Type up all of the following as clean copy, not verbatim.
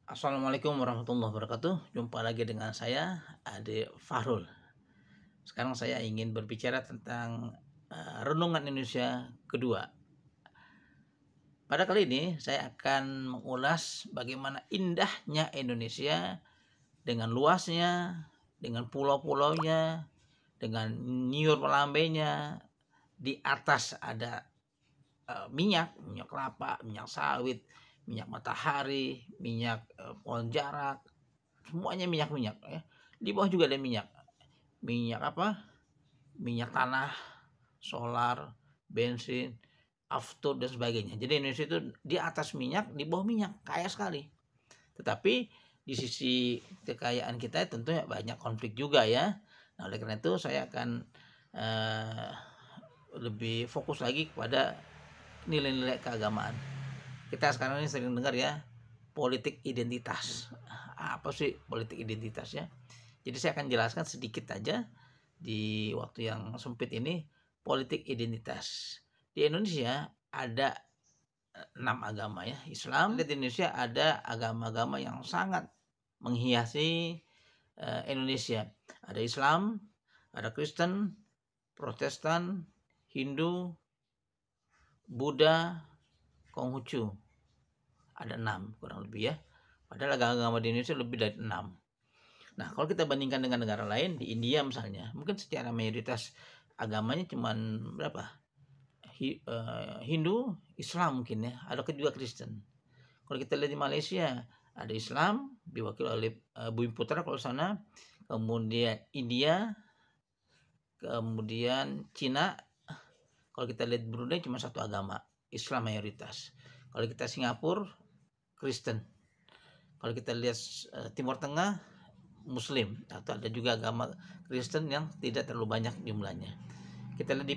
Assalamualaikum warahmatullahi wabarakatuh. Jumpa lagi dengan saya, Ade Fahrul. Sekarang saya ingin berbicara tentang renungan Indonesia kedua. Pada kali ini saya akan mengulas bagaimana indahnya Indonesia dengan luasnya, dengan pulau-pulaunya, dengan nyur melambainya. Di atas ada minyak kelapa, minyak sawit, minyak matahari, minyak pohon jarak, semuanya minyak-minyak ya. Di bawah juga ada minyak. Minyak apa? Minyak tanah, solar, bensin, aftur dan sebagainya. Jadi Indonesia itu di atas minyak, di bawah minyak, kaya sekali. Tetapi di sisi kekayaan kita tentunya banyak konflik juga ya. Nah, oleh karena itu saya akan eh, lebih fokus lagi kepada nilai-nilai keagamaan. Kita sekarang ini sering dengar ya, politik identitas. Apa sih politik identitas ya? Jadi saya akan jelaskan sedikit aja di waktu yang sempit ini politik identitas. Di Indonesia ada 6 agama ya. Islam di Indonesia ada agama-agama yang sangat menghiasi Indonesia. Ada Islam, ada Kristen, Protestan, Hindu, Buddha, Konghucu. Ada 6 kurang lebih ya. Padahal agama-agama di Indonesia lebih dari 6. Nah, kalau kita bandingkan dengan negara lain, di India misalnya, mungkin secara mayoritas agamanya cuma berapa? Hindu, Islam mungkin ya, ada juga Kristen. Kalau kita lihat di Malaysia, ada Islam diwakili oleh Bumi Putra kalau sana, kemudian India, kemudian Cina. Kalau kita lihat Brunei cuma satu agama, Islam mayoritas. Kalau kita Singapura, Kristen. Kalau kita lihat Timur Tengah, Muslim, atau ada juga agama Kristen yang tidak terlalu banyak jumlahnya. Kita lihat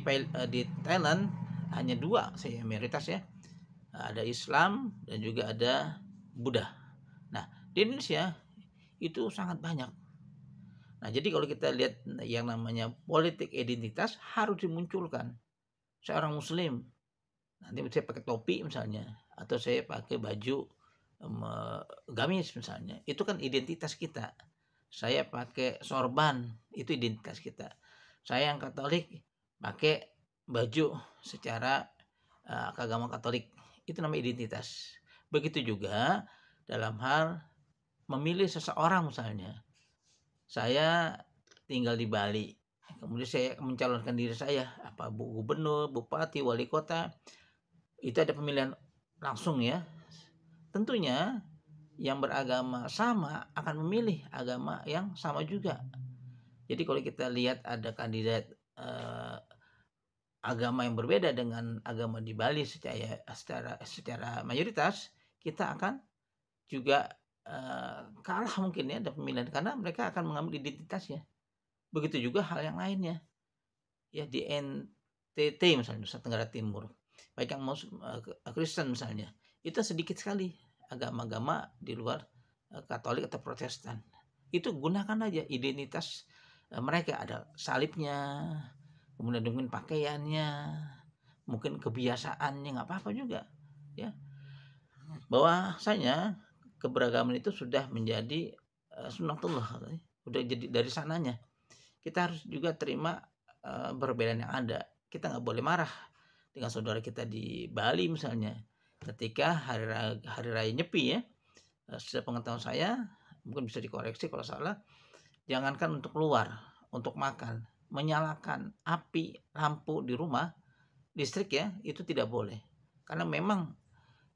di Thailand hanya 2 saya mayoritas ya, ada Islam dan juga ada Buddha. Nah, di Indonesia itu sangat banyak. Nah, jadi kalau kita lihat yang namanya politik identitas harus dimunculkan. Seorang Muslim, nanti saya pakai topi misalnya, atau saya pakai baju gamis misalnya, itu kan identitas kita. Saya pakai sorban, itu identitas kita. Saya yang Katolik pakai baju secara agama Katolik, itu namanya identitas. Begitu juga dalam hal memilih seseorang misalnya. Saya tinggal di Bali, kemudian saya mencalonkan diri saya apa gubernur, bupati, wali kota. Itu ada pemilihan langsung ya. Tentunya yang beragama sama akan memilih agama yang sama juga. Jadi kalau kita lihat ada kandidat agama yang berbeda dengan agama di Bali secara mayoritas, kita akan juga kalah mungkin ya ada pemilihan karena mereka akan mengambil identitasnya. Begitu juga hal yang lainnya. Ya di NTT misalnya Nusa Tenggara Timur, baik yang Kristen misalnya, itu sedikit sekali agama-agama di luar Katolik atau Protestan. Itu gunakan aja identitas mereka, ada salibnya, kemudian dengan pakaiannya, mungkin kebiasaannya, nggak apa-apa juga ya. Bahwasanya keberagaman itu sudah menjadi sunnatullah, udah jadi dari sananya. Kita harus juga terima perbedaan yang ada. Kita nggak boleh marah dengan saudara kita di Bali misalnya ketika hari raya Nyepi ya. Sepengetahuan saya, mungkin bisa dikoreksi kalau salah, jangankan untuk keluar, untuk makan, menyalakan api lampu di rumah listrik ya, itu tidak boleh. Karena memang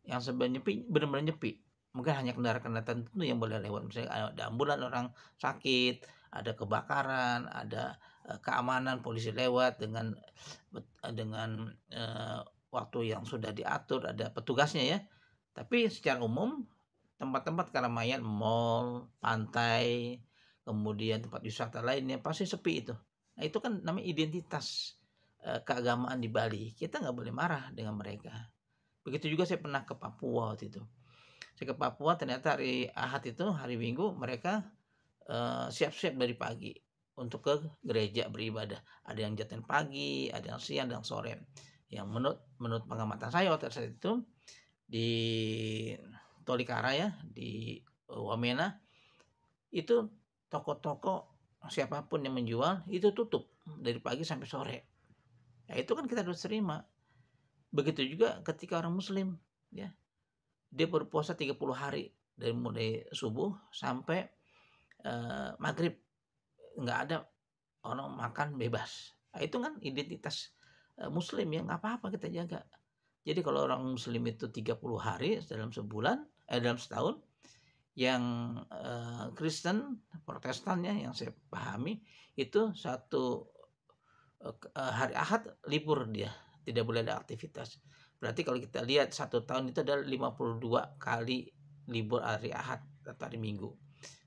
yang sebenarnya Nyepi benar-benar Nyepi. Mungkin hanya kendaraan tertentu yang boleh lewat. Misalnya ada ambulan orang sakit, ada kebakaran, ada keamanan polisi lewat dengan waktu yang sudah diatur, ada petugasnya ya. Tapi secara umum tempat-tempat keramaian, mall, pantai, kemudian tempat wisata lainnya pasti sepi itu. Nah, itu kan namanya identitas keagamaan di Bali. Kita nggak boleh marah dengan mereka. Begitu juga saya pernah ke Papua waktu itu. Saya ke Papua, ternyata hari Ahad itu, hari Minggu, mereka siap-siap dari pagi untuk ke gereja beribadah. Ada yang jatuh pagi, ada yang siang dan sore. Yang menurut pengamatan saya waktu saat itu di Tolikara ya, di Wamena, itu toko-toko siapapun yang menjual itu tutup dari pagi sampai sore. Ya itu kan kita harus terima. Begitu juga ketika orang muslim, ya. Dia berpuasa 30 hari dari mulai subuh sampai maghrib, nggak ada orang makan bebas. Nah, itu kan identitas muslim ya, nggak apa-apa kita jaga. Jadi kalau orang muslim itu 30 hari dalam sebulan, dalam setahun, yang Kristen, Protestannya yang saya pahami itu satu hari Ahad libur dia, tidak boleh ada aktivitas. Berarti kalau kita lihat satu tahun itu ada 52 kali libur hari Ahad atau hari Minggu.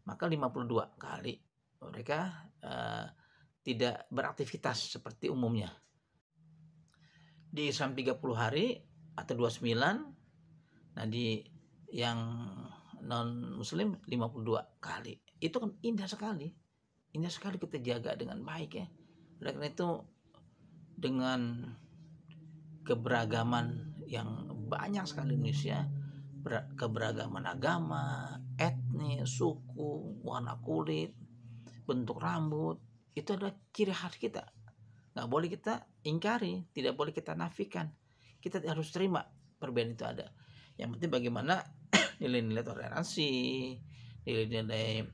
Maka 52 kali mereka tidak beraktivitas seperti umumnya. Di Islam 30 hari atau 29, nah di yang non muslim 52 kali. Itu kan indah sekali. Indah sekali kita jaga dengan baik ya. Oleh karena itu dengan keberagaman yang banyak sekali Indonesia, keberagaman agama, etnis, suku, warna kulit, bentuk rambut, itu adalah ciri khas kita. Nggak boleh kita ingkari, tidak boleh kita nafikan. Kita harus terima perbedaan itu ada. Yang penting bagaimana nilai-nilai toleransi, nilai-nilai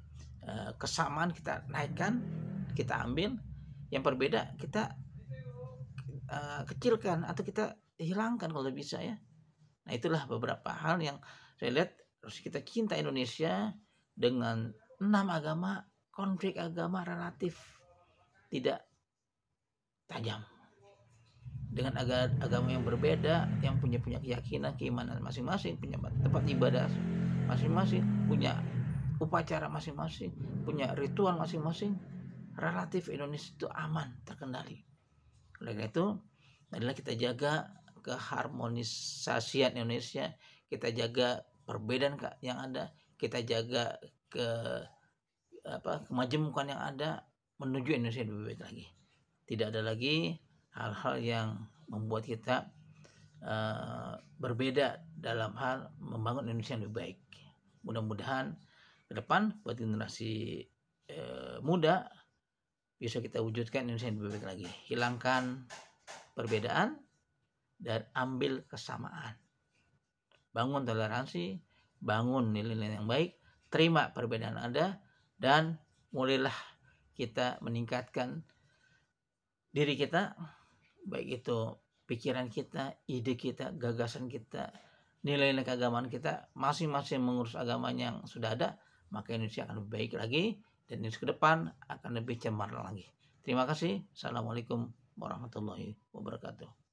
kesamaan kita naikkan, kita ambil. Yang berbeda kita kecilkan atau kita hilangkan kalau bisa ya. Nah itulah beberapa hal yang saya lihat harus kita cinta Indonesia dengan 6 agama, konflik agama relatif tidak tajam. Dengan agama yang berbeda, yang punya keyakinan, keimanan masing-masing, punya tempat ibadah masing-masing, punya upacara masing-masing, punya ritual masing-masing, relatif Indonesia itu aman, terkendali. Oleh karena itu adalah kita jaga keharmonisasian Indonesia, kita jaga perbedaan yang ada, kita jaga kemajemukan yang ada menuju Indonesia yang lebih baik lagi. Tidak ada lagi hal-hal yang membuat kita berbeda dalam hal membangun Indonesia yang lebih baik. Mudah-mudahan ke depan buat generasi muda bisa kita wujudkan Indonesia yang lebih baik lagi. Hilangkan perbedaan dan ambil kesamaan. Bangun toleransi, bangun nilai-nilai yang baik, terima perbedaan ada, dan mulailah kita meningkatkan diri kita, baik itu pikiran kita, ide kita, gagasan kita, nilai-nilai keagamaan kita, masing-masing mengurus agamanya yang sudah ada, maka Indonesia akan lebih baik lagi dan Indonesia ke depan akan lebih cemerlang lagi. Terima kasih. Assalamualaikum warahmatullahi wabarakatuh.